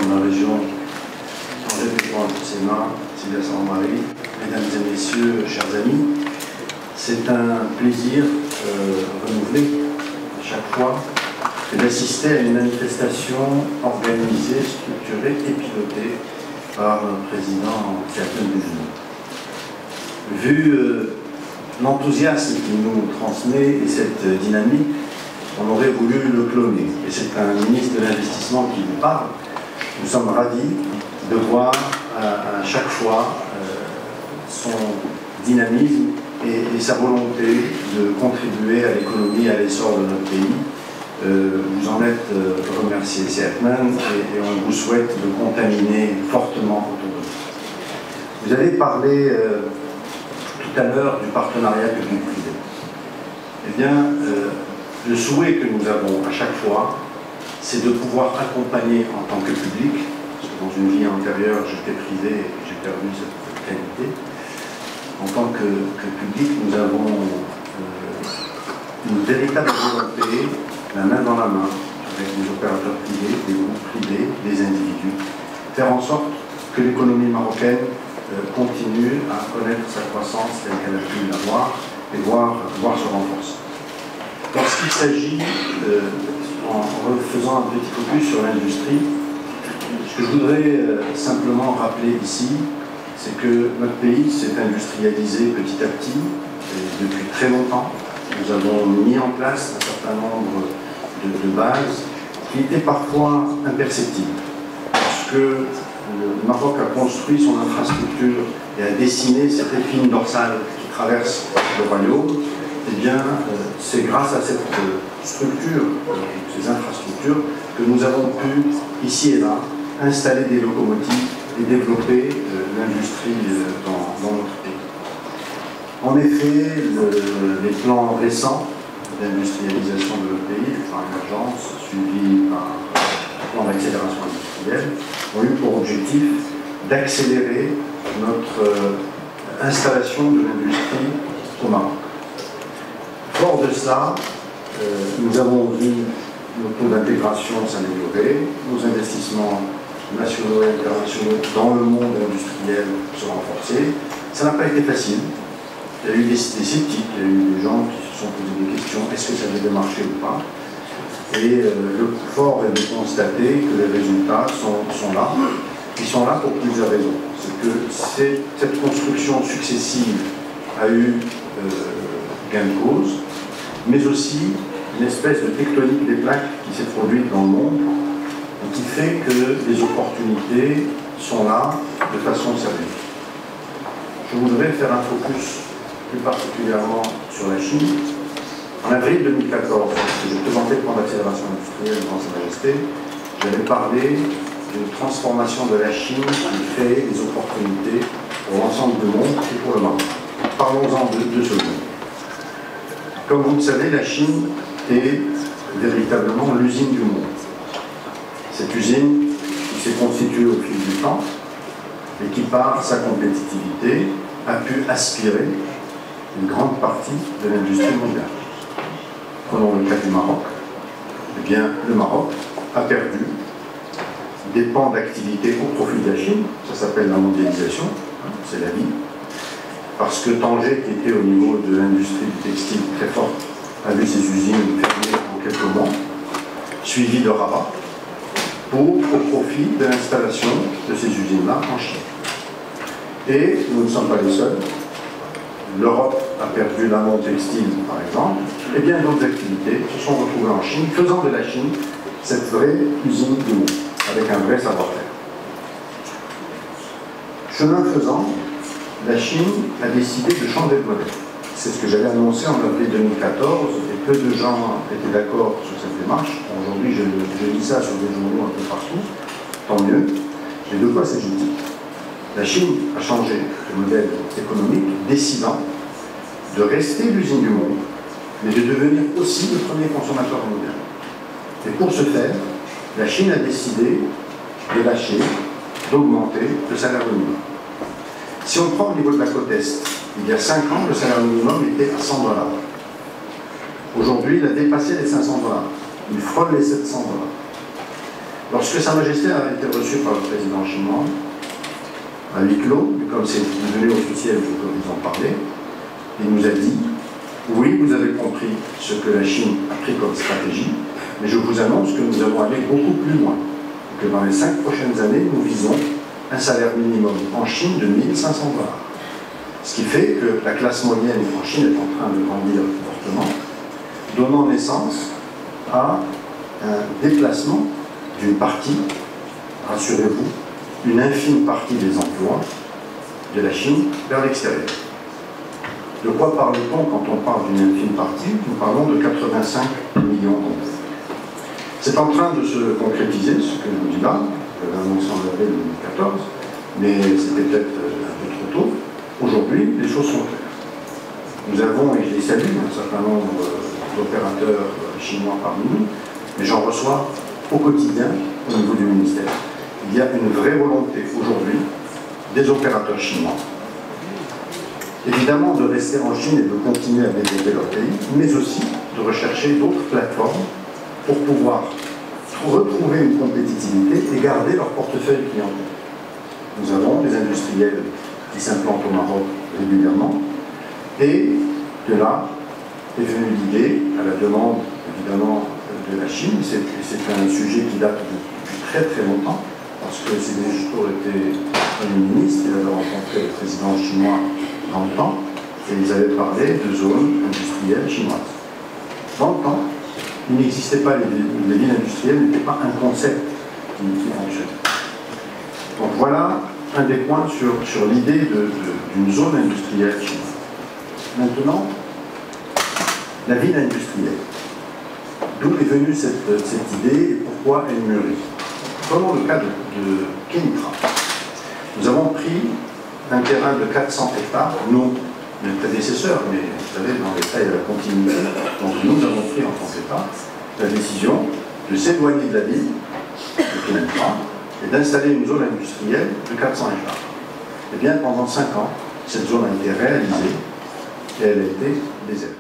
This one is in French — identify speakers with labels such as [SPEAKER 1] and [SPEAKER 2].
[SPEAKER 1] de la région, Tanger-Pékin-Sénat, Sylvia Sarro-Marie, mesdames et messieurs, chers amis, c'est un plaisir renouvelé à chaque fois d'assister à une manifestation organisée, structurée et pilotée par le président Captain Bougenou. Vu l'enthousiasme qu'il nous transmet et cette dynamique, on aurait voulu le cloner. Et c'est un ministre de l'Investissement qui nous parle. Nous sommes ravis de voir à chaque fois son dynamisme et sa volonté de contribuer à l'économie et à l'essor de notre pays. Vous en êtes remerciés, Seatman, et on vous souhaite de contaminer fortement autour de vous. Vous avez parlé tout à l'heure du partenariat public-privé. Eh bien, le souhait que nous avons à chaque fois, c'est de pouvoir accompagner en tant que public, parce que dans une vie antérieure, j'étais privé et j'ai perdu cette qualité. En tant que public, nous avons une véritable volonté, la main dans la main, avec des opérateurs privés, des groupes privés, des individus, faire en sorte que l'économie marocaine continue à connaître sa croissance telle qu'elle a pu l'avoir et voir se renforcer. Lorsqu'il s'agit, en refaisant un petit focus sur l'industrie, ce que je voudrais simplement rappeler ici, c'est que notre pays s'est industrialisé petit à petit, et depuis très longtemps. Nous avons mis en place un certain nombre de bases qui étaient parfois imperceptibles, parce que le Maroc a construit son infrastructure et a dessiné cette épine dorsale qui traverse le royaume. Eh bien, c'est grâce à cette structure, ces infrastructures, que nous avons pu, ici et là, installer des locomotives et développer l'industrie dans notre pays. En effet, les plans récents d'industrialisation de notre pays, le plan émergence, suivi par le plan d'accélération industrielle, ont eu pour objectif d'accélérer notre installation de l'industrie au Maroc. Fort de cela, nous avons vu nos taux d'intégration s'améliorer, nos investissements nationaux et internationaux dans le monde industriel se renforcer. Ça n'a pas été facile. Il y a eu des sceptiques, il y a eu des gens qui se sont posés des questions, est-ce que ça devait marcher ou pas? Et le fort est de constater que les résultats sont là. Ils sont là pour plusieurs raisons. C'est que cette construction successive a eu gain de cause, mais aussi une espèce de tectonique des plaques qui s'est produite dans le monde et qui fait que les opportunités sont là de façon sérieuse. Je voudrais faire un focus plus particulièrement sur la Chine. En avril 2014, lorsque je présentais le plan d'accélération industrielle devant Sa Majesté, j'avais parlé d'une transformation de la Chine qui crée des opportunités pour l'ensemble du monde et pour le Maroc. Parlons-en de ce secondes. Comme vous le savez, la Chine est véritablement l'usine du monde. Cette usine qui s'est constituée au fil du temps et qui, par sa compétitivité, a pu aspirer une grande partie de l'industrie mondiale. Prenons le cas du Maroc. Eh bien, le Maroc a perdu des pans d'activité au profit de la Chine. Ça s'appelle la mondialisation, c'est la vie. Parce que Tanger, qui était au niveau de l'industrie du textile très forte, a vu ses usines fermées en quelques mois, suivies de Rabat, au profit de l'installation de ces usines-là en Chine. Et nous ne sommes pas les seuls. L'Europe a perdu l'amont textile, par exemple, et bien d'autres activités se sont retrouvées en Chine, faisant de la Chine cette vraie usine du monde, avec un vrai savoir-faire. Chemin faisant, la Chine a décidé de changer de modèle. C'est ce que j'avais annoncé en avril 2014, et peu de gens étaient d'accord sur cette démarche. Aujourd'hui, je lis ça sur des journaux un peu partout, tant mieux. Mais de quoi s'agit-il? La Chine a changé de modèle économique, décidant de rester l'usine du monde, mais de devenir aussi le premier consommateur mondial. Et pour ce faire, la Chine a décidé de lâcher, d'augmenter le salaire minimum. Si on prend au niveau de la côte Est, il y a 5 ans, le salaire minimum était à 100 $. Aujourd'hui, il a dépassé les 500 $. Il frôle les 700 $. Lorsque Sa Majesté a été reçue par le président chinois, à huis clos, comme c'est devenu officiel, je peux vous en parler, il nous a dit « Oui, vous avez compris ce que la Chine a pris comme stratégie, mais je vous annonce que nous allons aller beaucoup plus loin, que dans les 5 prochaines années, nous visons un salaire minimum en Chine de 1 500 $. Ce qui fait que la classe moyenne en Chine est en train de grandir fortement, donnant naissance à un déplacement d'une partie, rassurez-vous, une infime partie des emplois de la Chine vers l'extérieur. De quoi parle-t-on quand on parle d'une infime partie? Nous parlons de 85 millions d'emplois. C'est en train de se concrétiser, ce que je vous dis là. Je l'ai annoncé en avril 2014, mais c'était peut-être un peu trop tôt. Aujourd'hui, les choses sont claires. Nous avons, et je les salue, un certain nombre d'opérateurs chinois parmi nous, mais j'en reçois au quotidien au niveau du ministère. Il y a une vraie volonté aujourd'hui des opérateurs chinois, évidemment de rester en Chine et de continuer à développer leur pays, mais aussi de rechercher d'autres plateformes pour pouvoir retrouver une compétitivité et garder leur portefeuille client. Nous avons des industriels qui s'implantent au Maroc régulièrement, et de là est venue l'idée, à la demande évidemment de la Chine, c'est un sujet qui date depuis très très longtemps, parce que Séné Juteau était Premier ministre, il avait rencontré le président chinois dans le temps, et ils avaient parlé de zones industrielles chinoises. Dans le temps, il n'existait pas, les villes industrielles n'étaient pas un concept qui fonctionnait. Donc voilà un des points sur l'idée d'une zone industrielle chinoise. Maintenant, la ville industrielle. D'où est venue cette idée et pourquoi elle mûrit? Prenons le cas de Kénitra. Nous avons pris un terrain de 400 hectares, nous, mes prédécesseurs, mais vous savez, dans les faits, il y a la continuité. Donc nous avons pris en tant qu'État la décision de s'éloigner de la ville de Kénitra et d'installer une zone industrielle de 400 hectares. Eh bien, pendant 5 ans, cette zone a été réalisée et elle a été déserte.